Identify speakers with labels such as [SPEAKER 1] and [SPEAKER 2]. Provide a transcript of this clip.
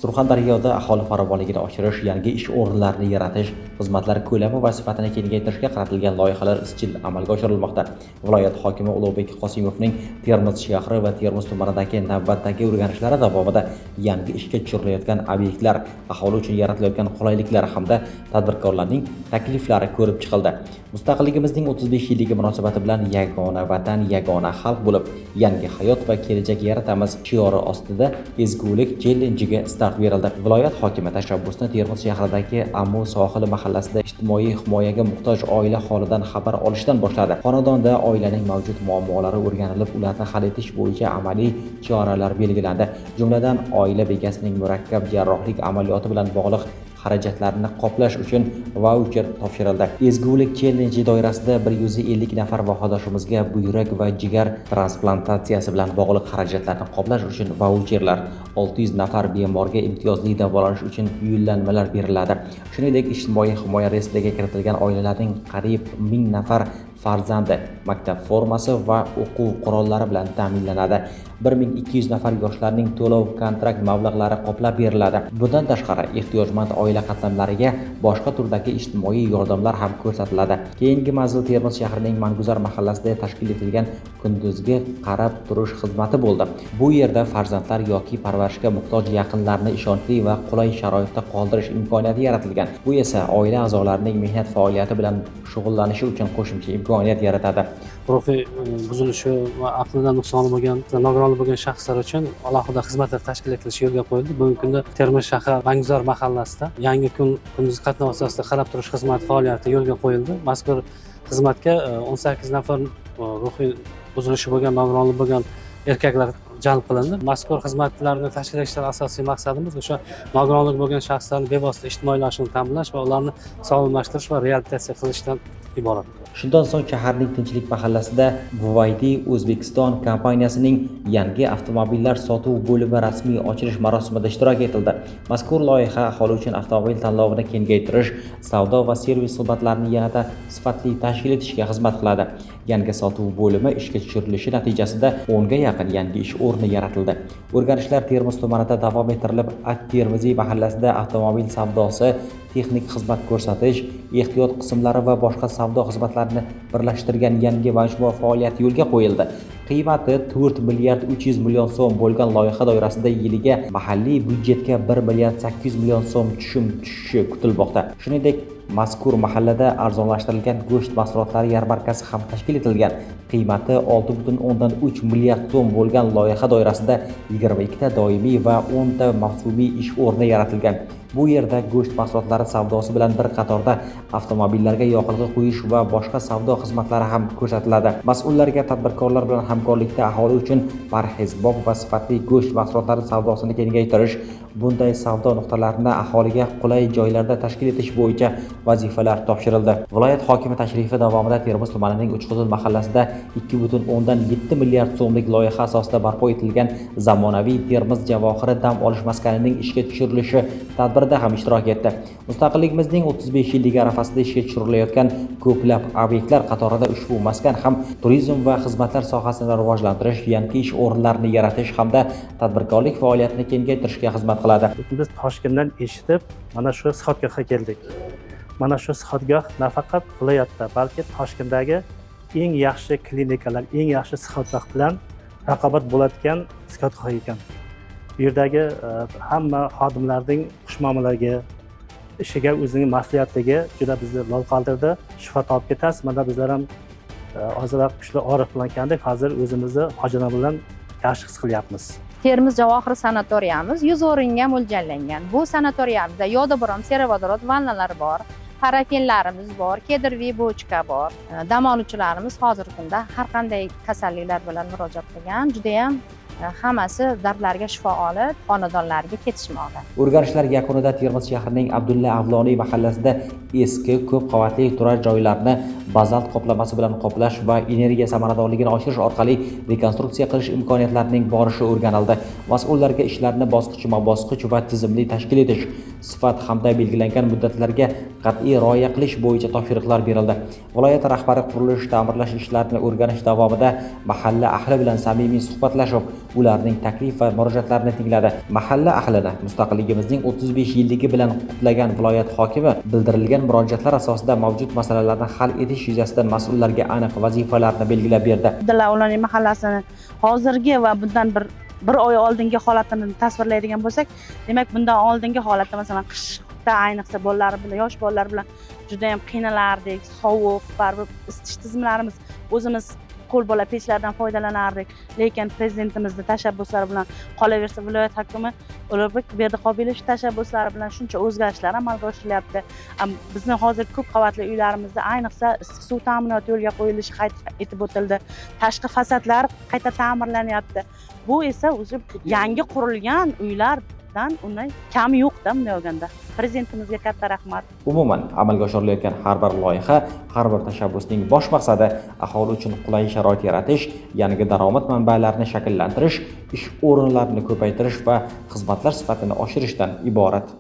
[SPEAKER 1] Surxondaryoda aholi farovonligini oshirish, yangi ish o'rinlarini yaratish, xizmatlar ko'lami va sifatini kengaytirishga qaratilgan loyihalar izchil amalga oshirilmoqda. Viloyat hokimi Ulug'bek Qosimovning Termiz shahri va Termiz tumanidagi navbatdagi o'rganishlari davomida yangi ishga tushirilayotgan obyektlar, aholi uchun yaratilayotgan qulayliklar hamda tadbirkorlarning takliflari ko'rib chiqildi. Mustaqilligimizning 35 yilligi munosabati bilan yagona vatan, yagona xalq bo'lib, yangi hayot va kelajak yaratamiz shiori ostida ezgulik challenjiga start berildi. Viloyat hokimi tashabbusni Termiz shahridagi Ammo sohili mahallasida ijtimoiy himoyaga muhtoj oila holidan xabar olishdan boshladi. Xonadonda oilaning mavjud muammolari o'rganilib, ularni hal etish bo'yicha amaliy choralar belgilandi. Jumladan, oila begasining murakkab jarrohlik amaliyoti bilan bog'liq xarajatlarni qoplash uchun vaucher topshirildi. Ezgulik challenji doirasida 150 nafar vahodoshimizga buyrak va jigar transplantatsiyasi bilan bog'liq xarajatlarni qoplash uchun vaucherlar, 600 nafar bemorga imtiyozli davolanish uchun yo'llanmalar beriladi. Shuningdek, ijtimoiy himoya reyestriga kiritilgan oilalarning qariyb 1000 nafar farzandi maktab formasi va o'quv qurollari bilan ta'minlanadi. 1200 nafar yoshlarning to'lov-kontrakt mablag'lari qoplab beriladi. Bundan tashqari, ehtiyojmand oila qatlamlariga boshqa turdagi ijtimoiy yordamlar ham ko'rsatiladi. Keyingi manzil Termiz shahrining Manguzar mahallasida tashkil etilgan kunduzgi qarab turish xizmati bo'ldi. Bu yerda farzandlar yoki parvarishga muhtoj yaqinlarni ishonchli va qulay sharoitda qoldirish imkoniyati yaratilgan. Bu esa oila a'zolarining mehnat faoliyati bilan shug'ullanishi uchun qo'shimcha imkoniyat yaratadi.
[SPEAKER 2] Ruhiy buzilishi va aqlidan nuqsoni bo'lgan, nogironligi bo'lgan shaxslar uchun alohida xizmatlar tashkil etilishi yo'lga qo'yildi. Bugungi kunda Termiz shahar Manguzar mahallasida yangi kunduz qatnov asosida qarab turish xizmati faoliyati yo'lga qo'yildi. Mazkur xizmatga 18 nafar ruhiy buzilishi bo'lgan, nogironligi bo'lgan erkaklar jalb qilindi. Mazkur xizmatlarni tashkil etishdan asosiy maqsadimiz o'sha nogironligi bo'lgan shaxslarning bevosita ijtimoiylashishini ta'minlash va ularni sog'lomlashtirish va reabilitatsiya qilishdan iborat.
[SPEAKER 1] Shundan so'ng shaharning Tinchlik mahallasida BYD O'zbekiston kompaniyasining yangi avtomobillar sotuv bo'limi rasmiy ochilish marosimida ishtirok etildi. Mazkur loyiha aholi uchun avtomobil tanlovini kengaytirish, savdo va servis xizmatlarini yanada sifatli tashkil etishga xizmat qiladi. Yangi sotuv bo'limi ishga tushirilishi natijasida 10 ga yaqin yangi ish o'rni yaratildi. O'rganishlar Termiz tumanida davom ettirilib, At-Termiziy mahallasida avtomobil savdosi, texnik xizmat ko'rsatish, ehtiyot qismlari va boshqa savdo xizmatlarini birlashtirgan yangi majmua faoliyati yo'lga qo'yildi. Qiymati 4 milliard 300 million so'm bo'lgan loyiha doirasida yiliga mahalliy byudjetga 1 milliard 800 million so'm tushum tushishi kutilmoqda. Shuningdek, mazkur mahallada arzonlashtirilgan go'sht mahsulotlari yarmarkasi ham tashkil etilgan. Qiymati 6,3 milliard so'm bo'lgan loyiha doirasida 22 ta doimiy va 10 ta mavsumiy ish o'rni yaratilgan. Bu yerda go'sht mahsulotlari savdosi bilan bir qatorda avtomobillarga yoqilg'i quyish va boshqa savdo xizmatlari ham ko'rsatiladi. Mas'ullarga tadbirkorlar bilan hamkorlikda aholi uchun parhezbop va sifatli go'sht mahsulotlari savdosini kengaytirish, bunday savdo nuqtalarini aholiga qulay joylarda tashkil etish bo'yicha vazifalar topshirildi. Viloyat hokimi tashrifi davomida Termiz tumanining Uchquzil mahallasida 2,7 milliard so'mlik loyiha asosida barpo etilgan zamonaviy Termiz Javohiri dam olish maskanining ishga tushirilishi tadbirida ham ishtirok etdi. Mustaqilligimizning 35 yilligi arafasida ishga tushirilayotgan ko'plab obyektlar qatorida ushbu maskan ham turizm va xizmatlar sohasini rivojlantirish, yangi ish o'rinlarini yaratish hamda tadbirkorlik faoliyatini kengaytirishga xizmat qiladi.
[SPEAKER 3] Biz Toshkentdan eshitib, mana shu sihatgohga keldik. Mana shu sihatgoh nafaqat viloyatda, balki Toshkentdagi eng yaxshi klinikalar, eng yaxshi sihatgoh bilan raqobat bo'ladigan sihatgoh ekan. Bu yerdagi hamma xodimlarning xushmuomalaga, ishiga o'zining mas'uliyatligi juda bizni lol qoldirdi. Shifo topib ketasiz. Mana bizlar ham ozroq kuchli og'riq bilan keldik. Hozir o'zimizni hojilar bilan yaxshi his qilyapmiz.
[SPEAKER 4] Termiz Javohir sanatoriyamiz 100 o'ringa mo'ljallangan. Bu sanatoriyamizda yodoborom, serovodorod vannalari bor, parafinlarimiz bor, kedrviy bochka bor. Dam oluvchilarimiz hozirgi kunda har qanday kasalliklar bilan murojaat qilgan, juda ham hammasi dardlarga shifo olib, xonadonlariga ketishmoqda.
[SPEAKER 1] O'rganishlar yakunida Termiz shahrining Abdulla Avloniy mahallasida eski ko'p qavatli turar joylarni bazalt qoplamasi bilan qoplash va energiya samaradorligini oshirish orqali rekonstruksiya qilish imkoniyatlarining borishi o'rganildi. Mas'ullarga ishlarni bosqichma-bosqich va tizimli tashkil etish, sifat hamda belgilangan muddatlarga qat'iy rioya qilish bo'yicha topshiriqlar berildi. Viloyat rahbari qurilish ta'mirlash ishlarini o'rganish davomida mahalla ahli bilan samimiy suhbatlashib, ularning taklif va murojaatlarini tingladi. Mahalla ahlini mustaqilligimizning 35 yilligi bilan qutlagan viloyat hokimi bildirilgan murojaatlar asosida mavjud masalalarni hal etish yuzasidan mas'ullarga aniq vazifalarni belgilab berdi.
[SPEAKER 5] Abdulla Avloniy mahallasini hozirgi va bundan bir oy oldingi holatini tasvirlaydigan bo'lsak, demak bundan oldingi holatda masalan qishda ayniqsa bolalar bilan, yosh bolalar bilan juda ham qiynalardik, sovuq, baribir isitish tizimlarimiz o'zimiz qo'l bola pechlardan foydalanardik. Lekin prezidentimizni tashabbuslari bilan, qolaversa viloyat hokimi Ulug'bek Berdiqobilov tashabbuslari bilan shuncha o'zgarishlar amalga oshirilyapti. Bizni hozir ko'p qavatli uylarimizda ayniqsa issiq suv ta'minoti yo'lga qo'yilishi qayd etib o'tildi. Tashqi fasadlar qayta ta'mirlanyapti. Bu esa o'zi yangi qurilgan uylardan undan kami yo'qda bunday olganda. Prezidentimizga katta rahmat.
[SPEAKER 1] Umuman amalga oshirilayotgan har bir loyiha, har bir tashabbusning bosh maqsadi aholi uchun qulay sharoit yaratish, yangi daromad manbalarini shakllantirish, ish o'rinlarini ko'paytirish va xizmatlar sifatini oshirishdan iborat.